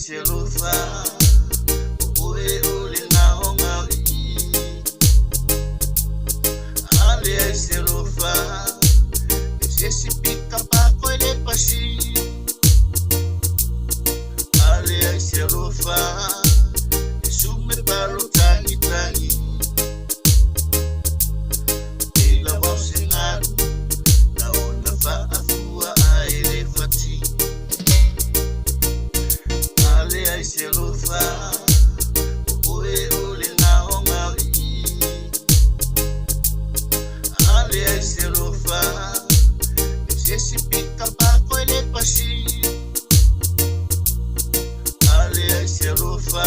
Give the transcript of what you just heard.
selufa ule ule naonga ale selufa ese pica pa ele pasi ale selufa sume palo tangi tangi ila bosingaru na ona fa afua aile fati ale selufa ule ule naonga ale selufa ese pica pa ele pasi ale selufa